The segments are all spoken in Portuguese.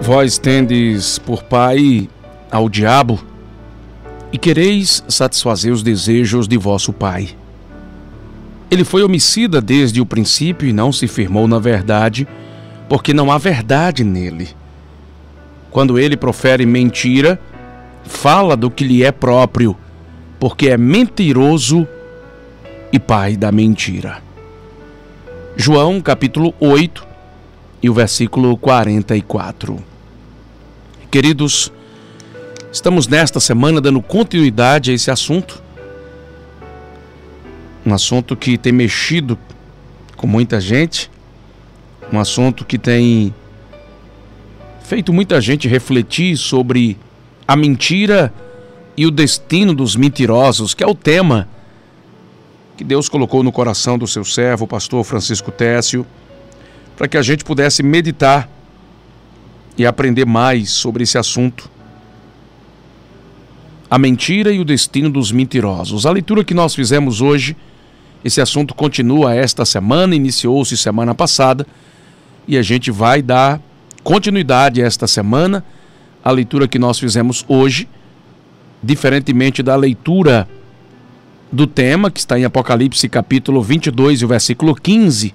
Vós tendes por pai ao diabo, e quereis satisfazer os desejos de vosso pai. Ele foi homicida desde o princípio e não se firmou na verdade, porque não há verdade nele. Quando ele profere mentira, fala do que lhe é próprio, porque é mentiroso e pai da mentira. João capítulo 8 e o versículo 44. Queridos, estamos nesta semana dando continuidade a esse assunto. Um assunto que tem mexido com muita gente. Um assunto que tem feito muita gente refletir sobre a mentira e o destino dos mentirosos, que é o tema que Deus colocou no coração do seu servo, o pastor Francisco Técio, para que a gente pudesse meditar e aprender mais sobre esse assunto. A mentira e o destino dos mentirosos. A leitura que nós fizemos hoje, esse assunto continua esta semana, iniciou-se semana passada, e a gente vai dar continuidade esta semana. A leitura que nós fizemos hoje, diferentemente da leitura do tema, que está em Apocalipse capítulo 22 e o versículo 15,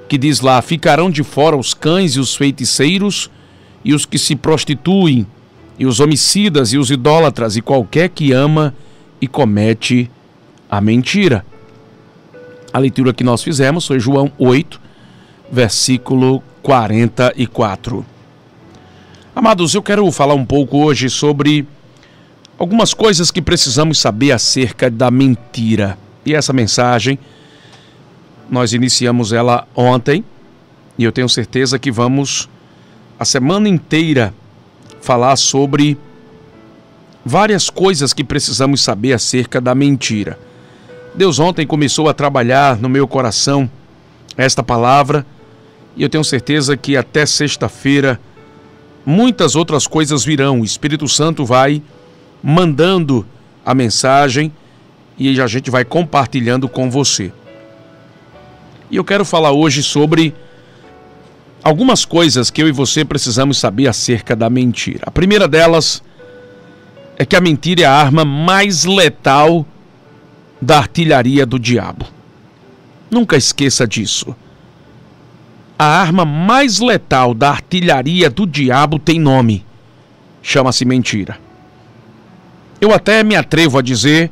que diz lá: ficarão de fora os cães e os feiticeiros, e os que se prostituem, e os homicidas, e os idólatras, e qualquer que ama e comete a mentira. A leitura que nós fizemos foi João 8, versículo 44. Amados, eu quero falar um pouco hoje sobre algumas coisas que precisamos saber acerca da mentira. E essa mensagem, nós iniciamos ela ontem, e eu tenho certeza que vamos a semana inteira falar sobre várias coisas que precisamos saber acerca da mentira. Deus ontem começou a trabalhar no meu coração esta palavra, e eu tenho certeza que até sexta-feira muitas outras coisas virão. O Espírito Santo vai mandando a mensagem e a gente vai compartilhando com você. E eu quero falar hoje sobre algumas coisas que eu e você precisamos saber acerca da mentira. A primeira delas é que a mentira é a arma mais letal da artilharia do diabo. Nunca esqueça disso. A arma mais letal da artilharia do diabo tem nome. Chama-se mentira. Eu até me atrevo a dizer,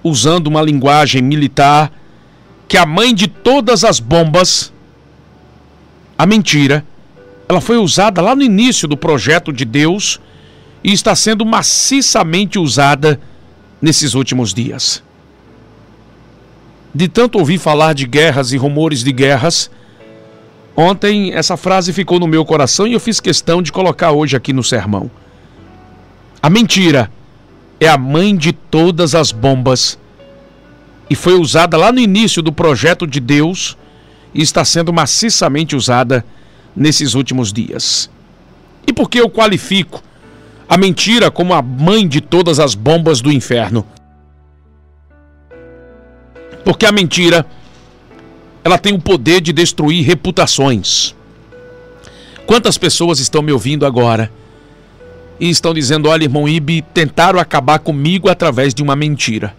usando uma linguagem militar, que a mãe de todas as bombas, a mentira, ela foi usada lá no início do projeto de Deus e está sendo maciçamente usada nesses últimos dias. De tanto ouvir falar de guerras e rumores de guerras, ontem essa frase ficou no meu coração e eu fiz questão de colocar hoje aqui no sermão. A mentira é a mãe de todas as bombas e foi usada lá no início do projeto de Deus e está sendo maciçamente usada nesses últimos dias. E por que eu qualifico a mentira como a mãe de todas as bombas do inferno? Porque a mentira, ela tem o poder de destruir reputações. Quantas pessoas estão me ouvindo agora e estão dizendo: olha, irmão Ibe, tentaram acabar comigo através de uma mentira.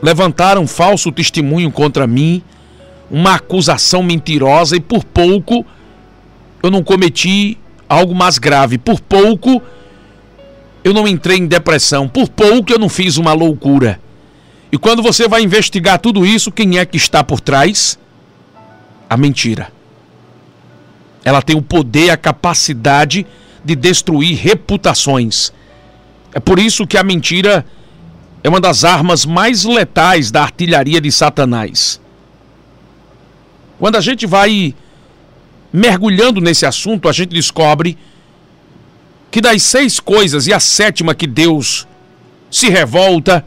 Levantaram falso testemunho contra mim, uma acusação mentirosa, e por pouco eu não cometi algo mais grave. Por pouco eu não entrei em depressão. Por pouco eu não fiz uma loucura. E quando você vai investigar tudo isso, quem é que está por trás? A mentira. Ela tem o poder, a capacidade de destruir reputações. É por isso que a mentira é uma das armas mais letais da artilharia de Satanás. Quando a gente vai mergulhando nesse assunto, a gente descobre que das 6 coisas, e a 7ª que Deus se revolta,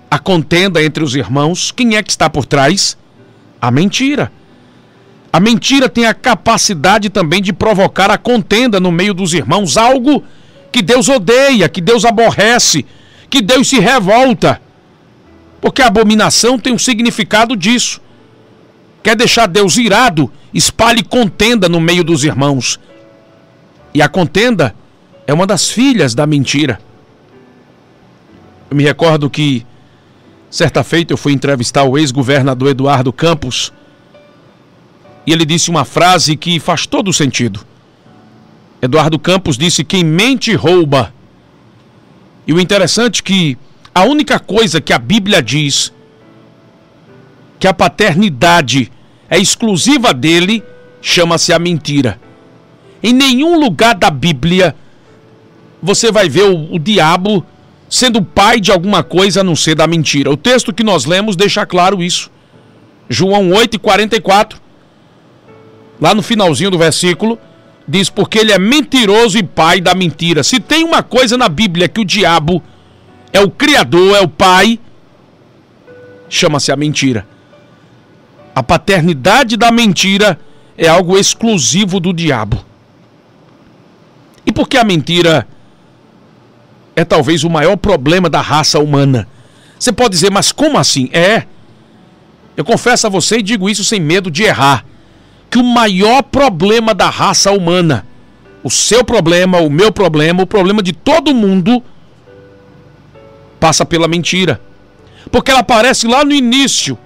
a contenda entre os irmãos, quem é que está por trás? A mentira. A mentira tem a capacidade também de provocar a contenda no meio dos irmãos, algo que Deus odeia, que Deus aborrece, que Deus se revolta. Porque a abominação tem um significado disso. Quer deixar Deus irado? Espalhe contenda no meio dos irmãos. E a contenda é uma das filhas da mentira. Eu me recordo que, certa feita, eu fui entrevistar o ex-governador Eduardo Campos, e ele disse uma frase que faz todo sentido. Eduardo Campos disse: quem mente rouba. E o interessante é que a única coisa que a Bíblia diz que a paternidade é exclusiva dele, chama-se a mentira. Em nenhum lugar da Bíblia você vai ver o diabo sendo pai de alguma coisa a não ser da mentira. O texto que nós lemos deixa claro isso. João 8:44, lá no finalzinho do versículo, diz: porque ele é mentiroso e pai da mentira. Se tem uma coisa na Bíblia que o diabo é o criador, é o pai, chama-se a mentira. A paternidade da mentira é algo exclusivo do diabo. E por que a mentira é talvez o maior problema da raça humana? Você pode dizer, mas como assim? Eu confesso a você e digo isso sem medo de errar, que o maior problema da raça humana, o seu problema, o meu problema, o problema de todo mundo, passa pela mentira. Porque ela aparece lá no início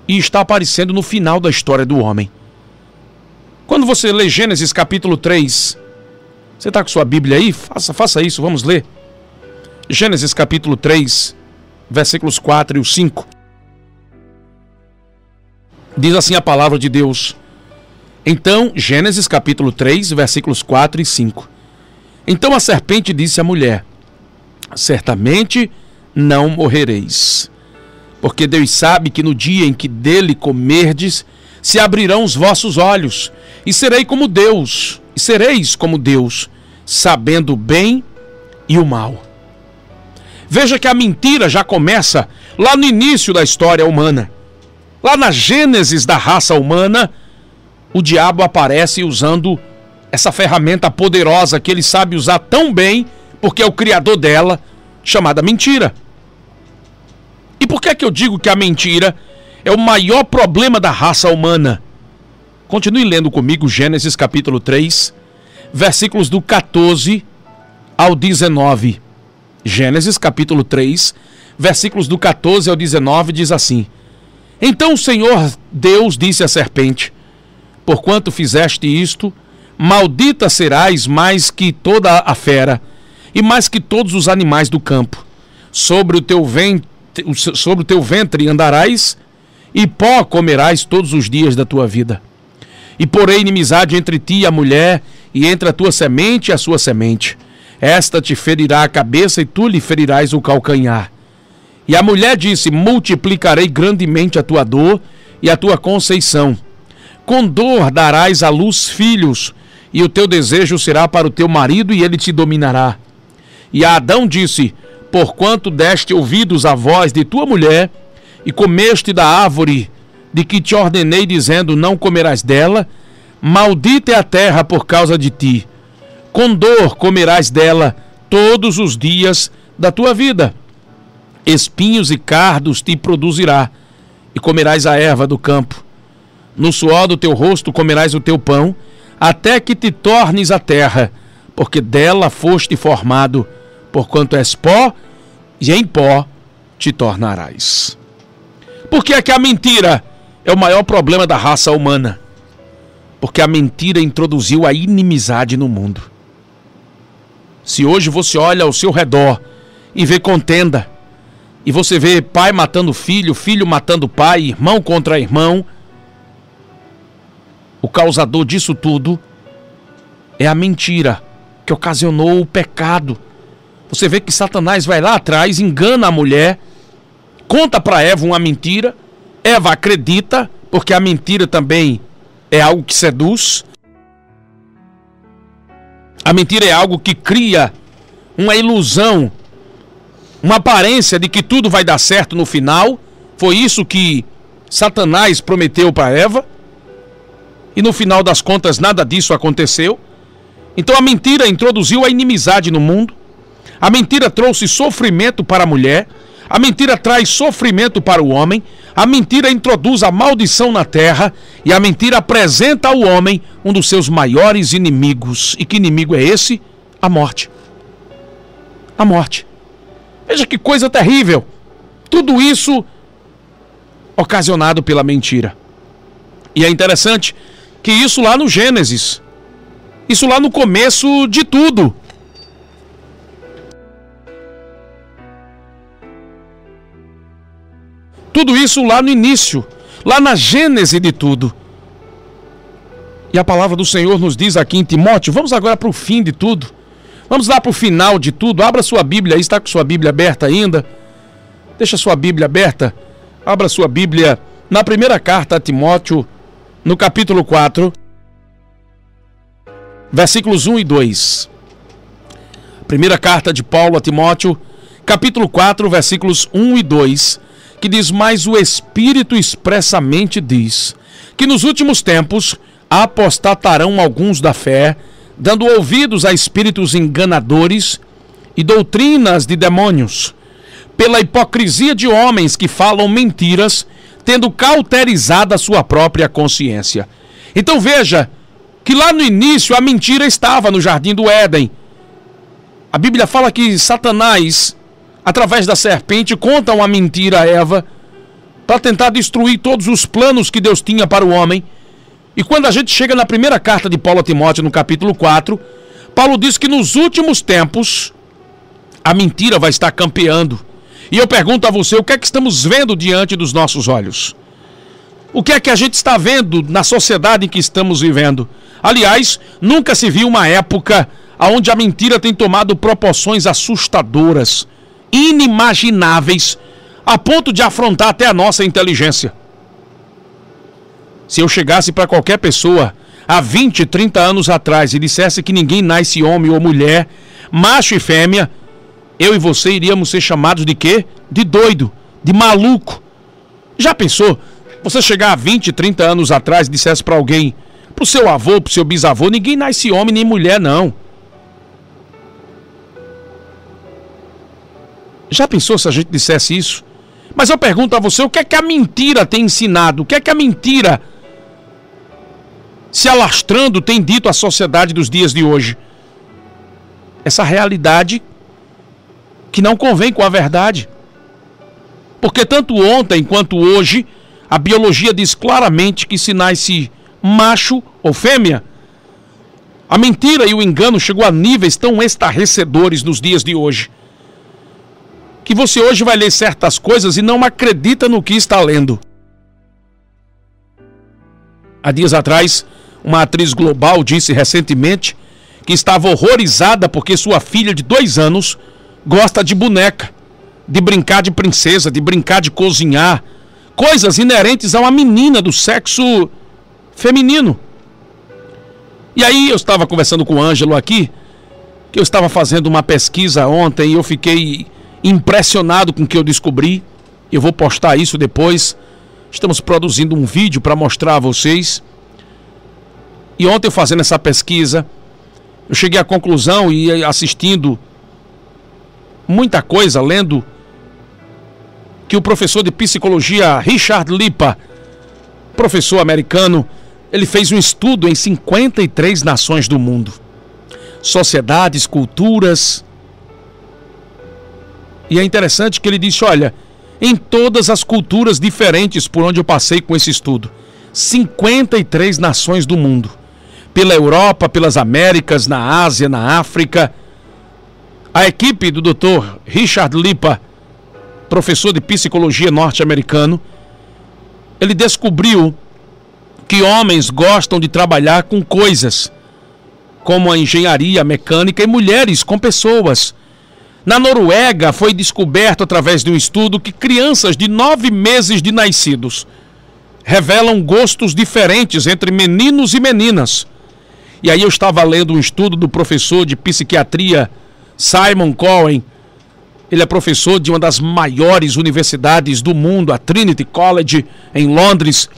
e está aparecendo no final da história do homem. Quando você lê Gênesis capítulo 3, você está com sua Bíblia aí? Faça isso, vamos ler. Gênesis capítulo 3, versículos 4 e 5. Diz assim a palavra de Deus. Então, Gênesis capítulo 3, versículos 4 e 5. Então a serpente disse à mulher: certamente não morrereis, porque Deus sabe que no dia em que dele comerdes, se abrirão os vossos olhos, e sereis como Deus, sabendo o bem e o mal. Veja que a mentira já começa lá no início da história humana. Lá na gênesis da raça humana, o diabo aparece usando essa ferramenta poderosa que ele sabe usar tão bem, porque é o criador dela, chamada mentira. E por que é que eu digo que a mentira é o maior problema da raça humana? Continue lendo comigo Gênesis capítulo 3, versículos do 14 ao 19. Gênesis capítulo 3, versículos do 14 ao 19 diz assim: então o Senhor Deus disse à serpente: porquanto fizeste isto, maldita serás mais que toda a fera, e mais que todos os animais do campo. Sobre o teu ventre andarás, e pó comerás todos os dias da tua vida. E porei inimizade entre ti e a mulher, e entre a tua semente e a sua semente. Esta te ferirá a cabeça, e tu lhe ferirás o calcanhar. E a mulher disse: multiplicarei grandemente a tua dor e a tua conceição. Com dor darás à luz filhos, e o teu desejo será para o teu marido, e ele te dominará. E a Adão disse: porquanto deste ouvidos à voz de tua mulher, e comeste da árvore de que te ordenei, dizendo: não comerás dela, maldita é a terra por causa de ti. Com dor comerás dela todos os dias da tua vida. Espinhos e cardos te produzirá, e comerás a erva do campo. No suor do teu rosto comerás o teu pão, até que te tornes a terra, porque dela foste formado, porquanto és pó, e em pó te tornarás. Por que é que a mentira é o maior problema da raça humana? Porque a mentira introduziu a inimizade no mundo. Se hoje você olha ao seu redor e vê contenda, e você vê pai matando filho, filho matando pai, irmão contra irmão, o causador disso tudo é a mentira que ocasionou o pecado. Você vê que Satanás vai lá atrás, engana a mulher, conta para Eva uma mentira, Eva acredita, porque a mentira também é algo que seduz. A mentira é algo que cria uma ilusão, uma aparência de que tudo vai dar certo no final. Foi isso que Satanás prometeu para Eva, e no final das contas nada disso aconteceu. Então a mentira introduziu a inimizade no mundo. A mentira trouxe sofrimento para a mulher. A mentira traz sofrimento para o homem, a mentira introduz a maldição na terra e a mentira apresenta ao homem um dos seus maiores inimigos. E que inimigo é esse? A morte. A morte. Veja que coisa terrível. Tudo isso ocasionado pela mentira. E é interessante que isso lá no Gênesis, isso lá no começo de tudo. Tudo isso lá no início, lá na gênese de tudo. E a palavra do Senhor nos diz aqui em Timóteo, vamos agora para o fim de tudo. Vamos lá para o final de tudo. Abra sua Bíblia aí, está com sua Bíblia aberta ainda? Deixa sua Bíblia aberta. Abra sua Bíblia na primeira carta a Timóteo, no capítulo 4, versículos 1 e 2. Primeira carta de Paulo a Timóteo, capítulo 4, versículos 1 e 2, que diz: mas o Espírito expressamente diz que nos últimos tempos apostatarão alguns da fé, dando ouvidos a espíritos enganadores e doutrinas de demônios, pela hipocrisia de homens que falam mentiras, tendo cauterizado a sua própria consciência. Então veja que lá no início a mentira estava no jardim do Éden. A Bíblia fala que Satanás, através da serpente, conta uma mentira a Eva para tentar destruir todos os planos que Deus tinha para o homem. E quando a gente chega na primeira carta de Paulo a Timóteo, no capítulo 4, Paulo diz que nos últimos tempos a mentira vai estar campeando. E eu pergunto a você, o que é que estamos vendo diante dos nossos olhos? O que é que a gente está vendo na sociedade em que estamos vivendo? Aliás, nunca se viu uma época onde a mentira tem tomado proporções assustadoras, inimagináveis, a ponto de afrontar até a nossa inteligência. Se eu chegasse para qualquer pessoa há 20, 30 anos atrás e dissesse que ninguém nasce homem ou mulher, macho e fêmea, eu e você iríamos ser chamados de quê? De doido, de maluco. Já pensou? Você chegar há 20, 30 anos atrás e dissesse para alguém, para o seu avô, para o seu bisavô, ninguém nasce homem nem mulher, não. Já pensou se a gente dissesse isso? Mas eu pergunto a você, o que é que a mentira tem ensinado? O que é que a mentira, se alastrando, tem dito à sociedade dos dias de hoje? Essa realidade que não convém com a verdade. Porque tanto ontem quanto hoje, a biologia diz claramente que se nasce macho ou fêmea, a mentira e o engano chegou a níveis tão estarrecedores nos dias de hoje, que você hoje vai ler certas coisas e não acredita no que está lendo. Há dias atrás, uma atriz global disse recentemente que estava horrorizada porque sua filha de 2 anos gosta de boneca, de brincar de princesa, de brincar de cozinhar, coisas inerentes a uma menina do sexo feminino. E aí eu estava conversando com o Ângelo aqui, que eu estava fazendo uma pesquisa ontem e eu fiquei impressionado com o que eu descobri. Eu vou postar isso depois. Estamos produzindo um vídeo para mostrar a vocês. E ontem, eu fazendo essa pesquisa, eu cheguei à conclusão e assistindo muita coisa, lendo, que o professor de psicologia Richard Lipa, professor americano, ele fez um estudo em 53 nações do mundo. Sociedades, culturas. E é interessante que ele disse, olha, em todas as culturas diferentes por onde eu passei com esse estudo, 53 nações do mundo, pela Europa, pelas Américas, na Ásia, na África, a equipe do Dr. Richard Lipa, professor de psicologia norte-americano, ele descobriu que homens gostam de trabalhar com coisas, como a engenharia, a mecânica, e mulheres com pessoas. Na Noruega foi descoberto através de um estudo que crianças de 9 meses de nascidos revelam gostos diferentes entre meninos e meninas. E aí eu estava lendo um estudo do professor de psiquiatria Simon Cohen. Ele é professor de uma das maiores universidades do mundo, a Trinity College, em Londres.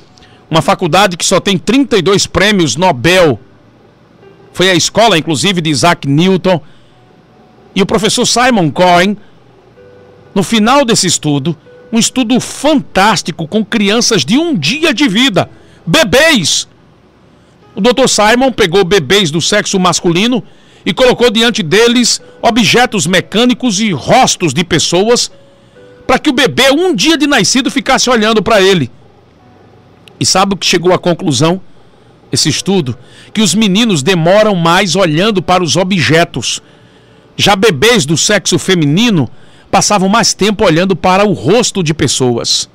Uma faculdade que só tem 32 prêmios Nobel. Foi a escola, inclusive, de Isaac Newton. E o professor Simon Cohen, No final desse estudo, um estudo fantástico com crianças de 1 dia de vida, bebês. O Dr. Simon pegou bebês do sexo masculino e colocou diante deles objetos mecânicos e rostos de pessoas para que o bebê, 1 dia de nascido, ficasse olhando para ele. E sabe o que chegou à conclusão? Esse estudo, que os meninos demoram mais olhando para os objetos. Já bebês do sexo feminino passavam mais tempo olhando para o rosto de pessoas.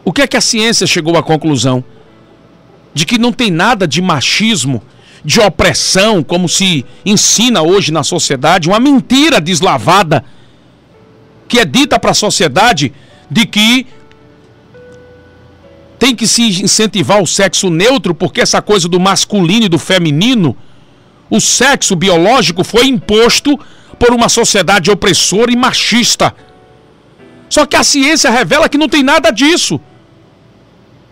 O que é que a ciência chegou à conclusão? De que não tem nada de machismo, de opressão, como se ensina hoje na sociedade, uma mentira deslavada, que é dita para a sociedade de que tem que se incentivar o sexo neutro, porque essa coisa do masculino e do feminino, o sexo biológico foi imposto por uma sociedade opressora e machista. Só que a ciência revela que não tem nada disso.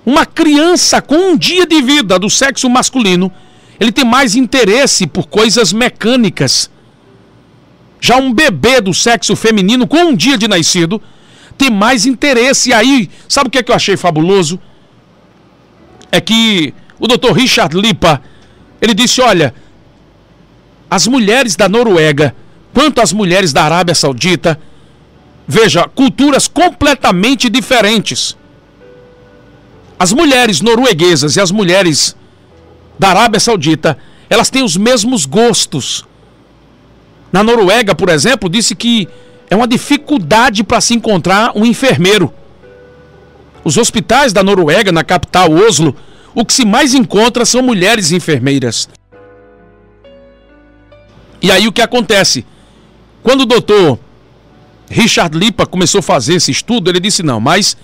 Uma criança com 1 dia de vida do sexo masculino, ele tem mais interesse por coisas mecânicas. Já um bebê do sexo feminino com 1 dia de nascido tem mais interesse. E aí, sabe o que é que eu achei fabuloso? É que o Dr. Richard Lipa, ele disse, olha, as mulheres da Noruega, quanto as mulheres da Arábia Saudita, veja, culturas completamente diferentes. As mulheres norueguesas e as mulheres da Arábia Saudita, elas têm os mesmos gostos. Na Noruega, por exemplo, disse que é uma dificuldade para se encontrar um enfermeiro. Os hospitais da Noruega, na capital Oslo, o que se mais encontra são mulheres enfermeiras. E aí o que acontece? Quando o doutor Richard Lipa começou a fazer esse estudo, ele disse, não, mas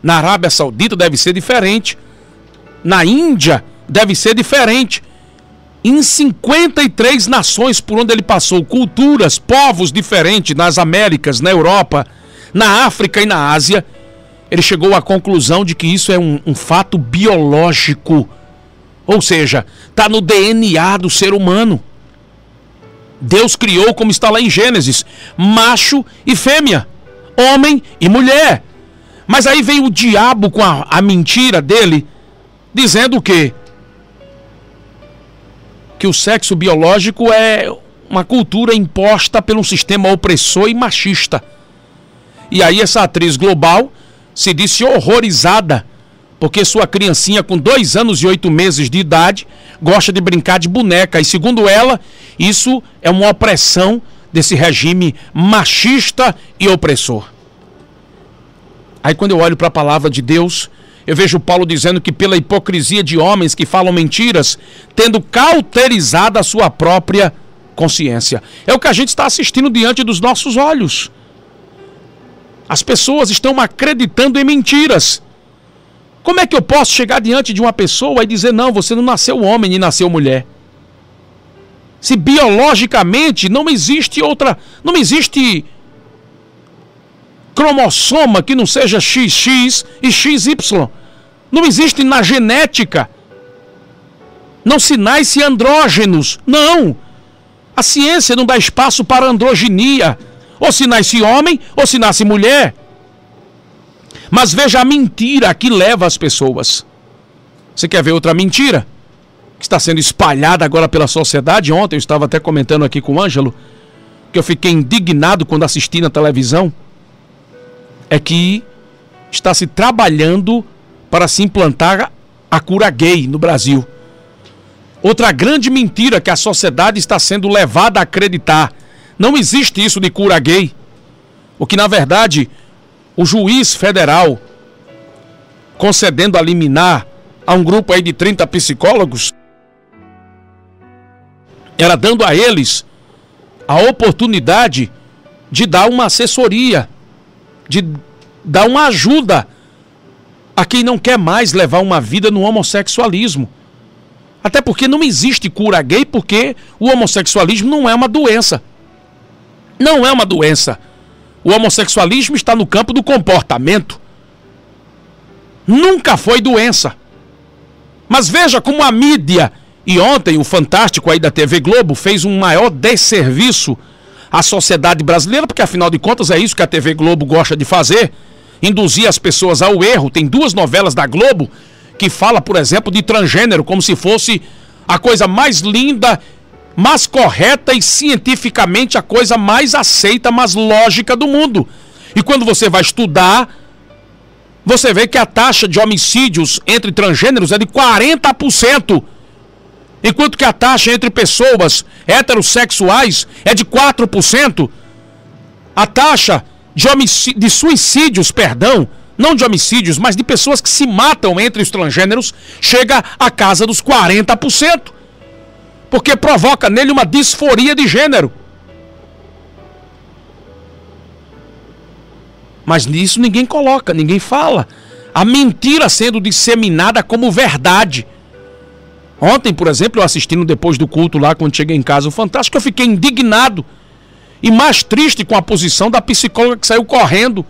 na Arábia Saudita deve ser diferente. Na Índia deve ser diferente. Em 53 nações por onde ele passou, culturas, povos diferentes, nas Américas, na Europa, na África e na Ásia, ele chegou à conclusão de que isso é um fato biológico. Ou seja, está no DNA do ser humano. Deus criou, como está lá em Gênesis, macho e fêmea, homem e mulher. Mas aí vem o diabo com a mentira dele, dizendo o quê? Que o sexo biológico é uma cultura imposta por um sistema opressor e machista. E aí essa atriz global se disse horrorizada, porque sua criancinha com 2 anos e 8 meses de idade gosta de brincar de boneca. E segundo ela, isso é uma opressão desse regime machista e opressor. Aí quando eu olho para a palavra de Deus, eu vejo Paulo dizendo que pela hipocrisia de homens que falam mentiras, tendo cauterizado a sua própria consciência. É o que a gente está assistindo diante dos nossos olhos. As pessoas estão acreditando em mentiras. Como é que eu posso chegar diante de uma pessoa e dizer, não, você não nasceu homem nem nasceu mulher? Se biologicamente não existe cromossoma que não seja XX e XY. Não existe na genética. Não se nasce andrógenos. Não. A ciência não dá espaço para androginia. Ou se nasce homem, ou se nasce mulher. Mas veja a mentira que leva as pessoas. Você quer ver outra mentira? Que está sendo espalhada agora pela sociedade. Ontem eu estava até comentando aqui com o Ângelo, que eu fiquei indignado quando assisti na televisão. É que está se trabalhando para se implantar a cura gay no Brasil. Outra grande mentira que a sociedade está sendo levada a acreditar. Não existe isso de cura gay. O que, na verdade, o juiz federal, concedendo a liminar a um grupo aí de 30 psicólogos, era dando a eles a oportunidade de dar uma assessoria, de dar uma ajuda a quem não quer mais levar uma vida no homossexualismo. Até porque não existe cura gay, porque o homossexualismo não é uma doença. Não é uma doença. O homossexualismo está no campo do comportamento. Nunca foi doença. Mas veja como a mídia, e ontem o Fantástico aí da TV Globo fez um maior desserviço a sociedade brasileira, porque afinal de contas é isso que a TV Globo gosta de fazer, induzir as pessoas ao erro. Tem 2 novelas da Globo que fala, por exemplo, de transgênero, como se fosse a coisa mais linda, mais correta e cientificamente a coisa mais aceita, mais lógica do mundo. E quando você vai estudar, você vê que a taxa de homicídios entre transgêneros é de 40%, enquanto que a taxa entre pessoas heterossexuais é de 4%. A taxa de suicídios, não de homicídios, mas de pessoas que se matam entre os transgêneros, chega à casa dos 40%, porque provoca nele uma disforia de gênero. Mas nisso ninguém coloca, ninguém fala. A mentira sendo disseminada como verdade. Ontem, por exemplo, eu assistindo depois do culto lá, quando cheguei em casa, o Fantástico, eu fiquei indignado e mais triste com a posição da psicóloga que saiu correndo.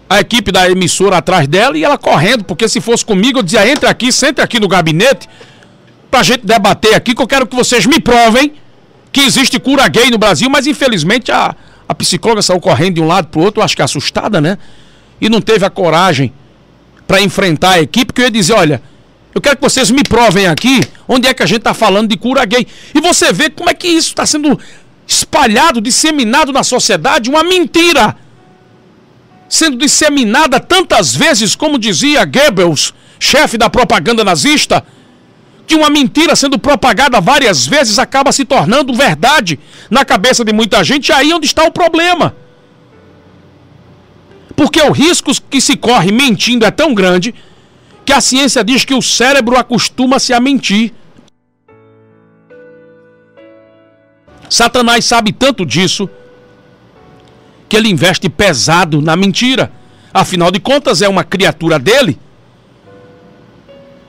A equipe da emissora atrás dela e ela correndo, porque se fosse comigo eu dizia, entre aqui, sente aqui no gabinete, pra gente debater aqui, que eu quero que vocês me provem que existe cura gay no Brasil, mas infelizmente a psicóloga saiu correndo de um lado pro outro, acho que assustada, né? E não teve a coragem para enfrentar a equipe, que eu ia dizer, olha, eu quero que vocês me provem aqui onde é que a gente está falando de cura gay. E você vê como é que isso está sendo espalhado, disseminado na sociedade, uma mentira sendo disseminada tantas vezes, como dizia Goebbels, chefe da propaganda nazista, que uma mentira sendo propagada várias vezes acaba se tornando verdade na cabeça de muita gente. Aí onde está o problema. Porque o risco que se corre mentindo é tão grande que a ciência diz que o cérebro acostuma-se a mentir. Satanás sabe tanto disso que ele investe pesado na mentira. Afinal de contas, é uma criatura dele.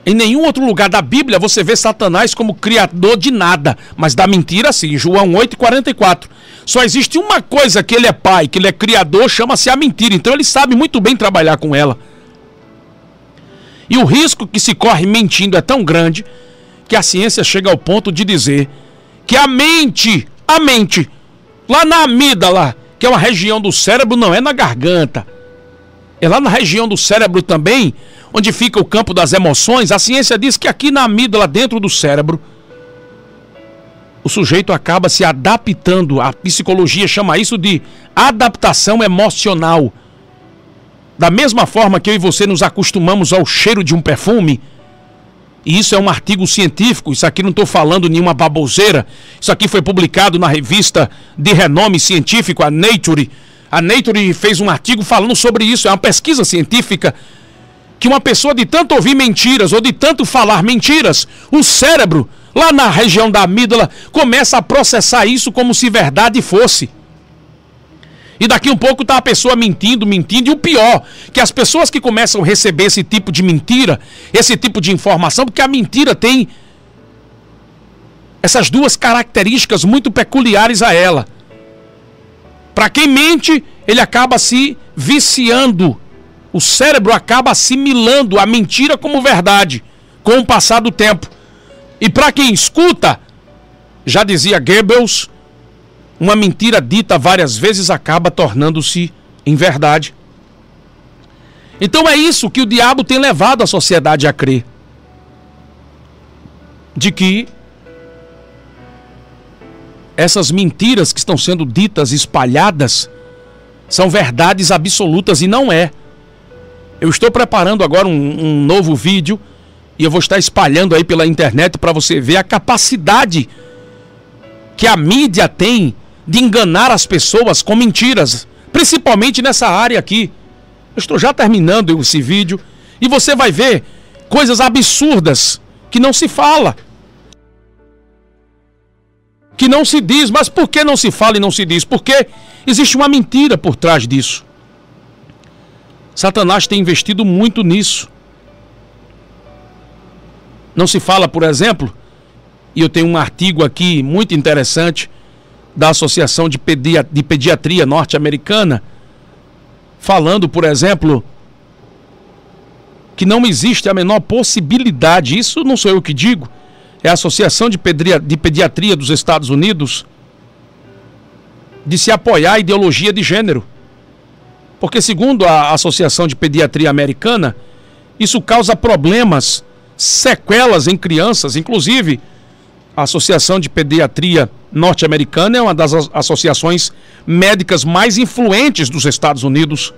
Em nenhum outro lugar da Bíblia você vê Satanás como criador de nada, mas da mentira sim. João 8,44. Só existe uma coisa que ele é pai, que ele é criador, chama-se a mentira. Então ele sabe muito bem trabalhar com ela. E o risco que se corre mentindo é tão grande que a ciência chega ao ponto de dizer que a mente, lá na amígdala, que é uma região do cérebro, não é na garganta, é lá na região do cérebro também, onde fica o campo das emoções. A ciência diz que aqui na amígdala, dentro do cérebro, o sujeito acaba se adaptando. A psicologia chama isso de adaptação emocional. Da mesma forma que eu e você nos acostumamos ao cheiro de um perfume, e isso é um artigo científico, isso aqui não estou falando nenhuma baboseira, isso aqui foi publicado na revista de renome científico, a Nature. A Nature fez um artigo falando sobre isso, é uma pesquisa científica, que uma pessoa de tanto ouvir mentiras ou de tanto falar mentiras, o cérebro, lá na região da amígdala, começa a processar isso como se verdade fosse. E daqui um pouco está a pessoa mentindo, e o pior, que as pessoas que começam a receber esse tipo de mentira, esse tipo de informação, porque a mentira tem essas duas características muito peculiares a ela. Para quem mente, ele acaba se viciando, o cérebro acaba assimilando a mentira como verdade, com o passar do tempo. E para quem escuta, já dizia Goebbels, uma mentira dita várias vezes acaba tornando-se em verdade. Então é isso que o diabo tem levado a sociedade a crer. De que essas mentiras que estão sendo ditas, espalhadas, são verdades absolutas, e não é. Eu estou preparando agora um novo vídeo e eu vou estar espalhando aí pela internet para você ver a capacidade que a mídia tem de enganar as pessoas com mentiras, principalmente nessa área aqui. Eu estou já terminando esse vídeo e você vai ver coisas absurdas que não se fala, que não se diz. Mas por que não se fala e não se diz? Porque existe uma mentira por trás disso. Satanás tem investido muito nisso. Não se fala, por exemplo, e eu tenho um artigo aqui muito interessante da Associação de Pediatria Norte-Americana, falando, por exemplo, que não existe a menor possibilidade, isso não sou eu que digo, é a Associação de Pediatria dos Estados Unidos, de se apoiar a ideologia de gênero. Porque, segundo a Associação de Pediatria Americana, isso causa problemas, sequelas em crianças. Inclusive, a Associação de Pediatria Norte-Americana é uma das associações médicas mais influentes dos Estados Unidos.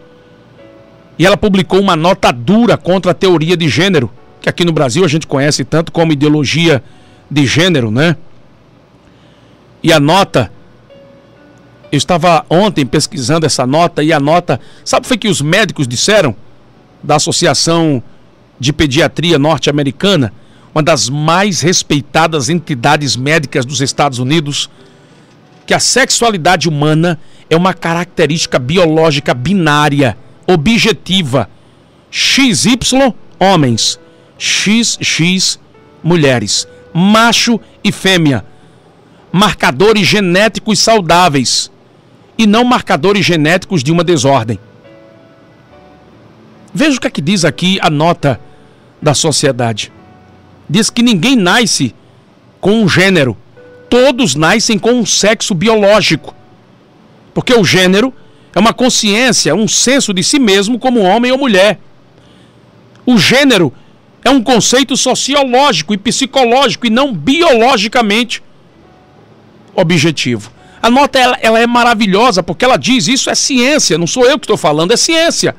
E ela publicou uma nota dura contra a teoria de gênero, que aqui no Brasil a gente conhece tanto como ideologia de gênero, né? E a nota, eu estava ontem pesquisando essa nota, e a nota, sabe o que foi que os médicos disseram da Associação de Pediatria Norte-Americana, uma das mais respeitadas entidades médicas dos Estados Unidos, que a sexualidade humana é uma característica biológica binária, objetiva. XY homens, XX mulheres, macho e fêmea, marcadores genéticos saudáveis e não marcadores genéticos de uma desordem. Veja o que é que diz aqui a nota da sociedade. Diz que ninguém nasce com um gênero, todos nascem com um sexo biológico, porque o gênero é uma consciência, um senso de si mesmo como homem ou mulher. O gênero é um conceito sociológico e psicológico e não biologicamente objetivo. A nota ela é maravilhosa porque ela diz, isso é ciência, não sou eu que estou falando, é ciência.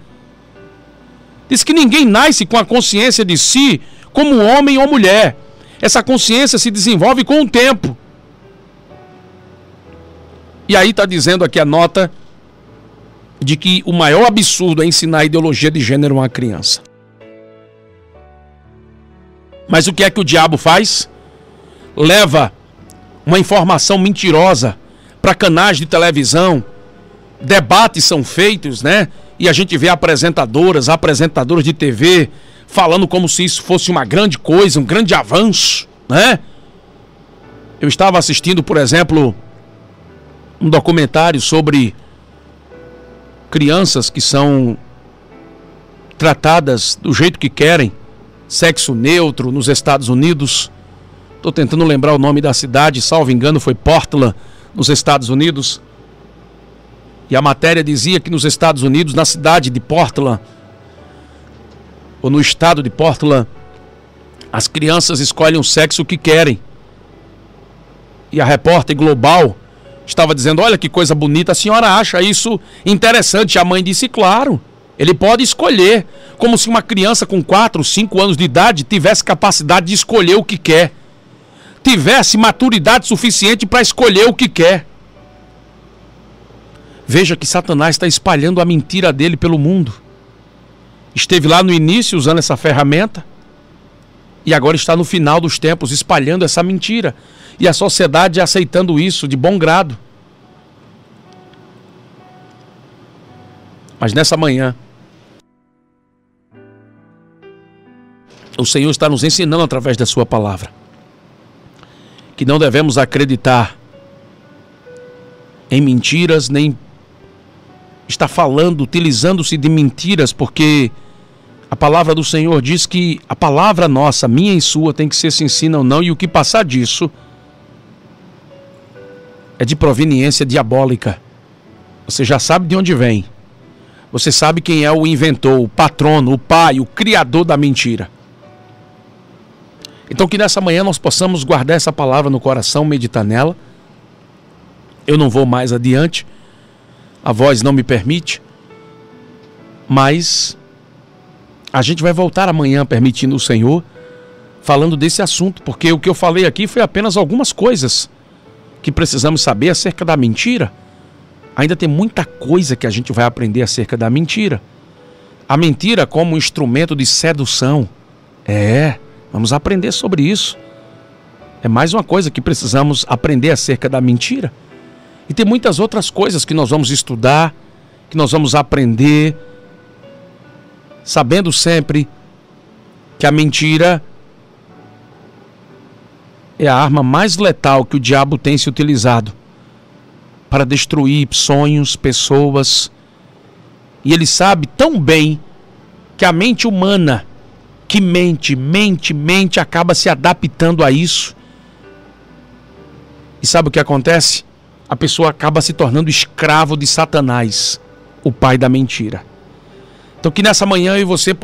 Diz que ninguém nasce com a consciência de si como homem ou mulher. Essa consciência se desenvolve com o tempo. E aí está dizendo aqui a nota de que o maior absurdo é ensinar a ideologia de gênero a uma criança. Mas o que é que o diabo faz? Leva uma informação mentirosa para canais de televisão, debates são feitos, né? E a gente vê apresentadores de TV falando como se isso fosse uma grande coisa, um grande avanço, né? Eu estava assistindo, por exemplo, um documentário sobre crianças que são tratadas do jeito que querem, sexo neutro, nos Estados Unidos. Estou tentando lembrar o nome da cidade, salvo engano foi Portland, nos Estados Unidos. E a matéria dizia que nos Estados Unidos, na cidade de Portland, ou no estado de Portland, as crianças escolhem o sexo que querem. E a repórter global estava dizendo, olha que coisa bonita, a senhora acha isso interessante? A mãe disse, claro, ele pode escolher, como se uma criança com 4, 5 anos de idade tivesse capacidade de escolher o que quer, tivesse maturidade suficiente para escolher o que quer. Veja que Satanás está espalhando a mentira dele pelo mundo. Esteve lá no início usando essa ferramenta e agora está no final dos tempos espalhando essa mentira. E a sociedade aceitando isso de bom grado. Mas nessa manhã, o Senhor está nos ensinando através da sua palavra que não devemos acreditar em mentiras, nem está falando, utilizando-se de mentiras, porque a palavra do Senhor diz que a palavra nossa, minha e sua, tem que ser se ensina ou não, e o que passar disso é de proveniência diabólica. Você já sabe de onde vem. Você sabe quem é o inventor, o patrono, o pai, o criador da mentira. Então que nessa manhã nós possamos guardar essa palavra no coração, meditar nela. Eu não vou mais adiante, a voz não me permite, mas a gente vai voltar amanhã, permitindo o Senhor, falando desse assunto, porque o que eu falei aqui foi apenas algumas coisas que precisamos saber acerca da mentira. Ainda tem muita coisa que a gente vai aprender acerca da mentira. A mentira como um instrumento de sedução. Vamos aprender sobre isso. É mais uma coisa que precisamos aprender acerca da mentira. E tem muitas outras coisas que nós vamos estudar, que nós vamos aprender, sabendo sempre que a mentira é a arma mais letal que o diabo tem se utilizado para destruir sonhos, pessoas. E ele sabe tão bem que a mente humana que mente, acaba se adaptando a isso. E sabe o que acontece? a pessoa acaba se tornando escravo de Satanás, o pai da mentira. Então que nessa manhã eu e você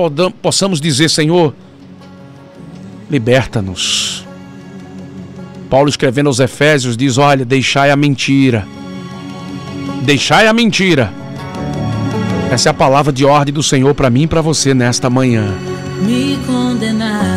possamos dizer: Senhor, liberta-nos. Paulo, escrevendo aos Efésios, diz: olha, deixai a mentira. Deixai a mentira. Essa é a palavra de ordem do Senhor para mim e para você nesta manhã. Me condenar.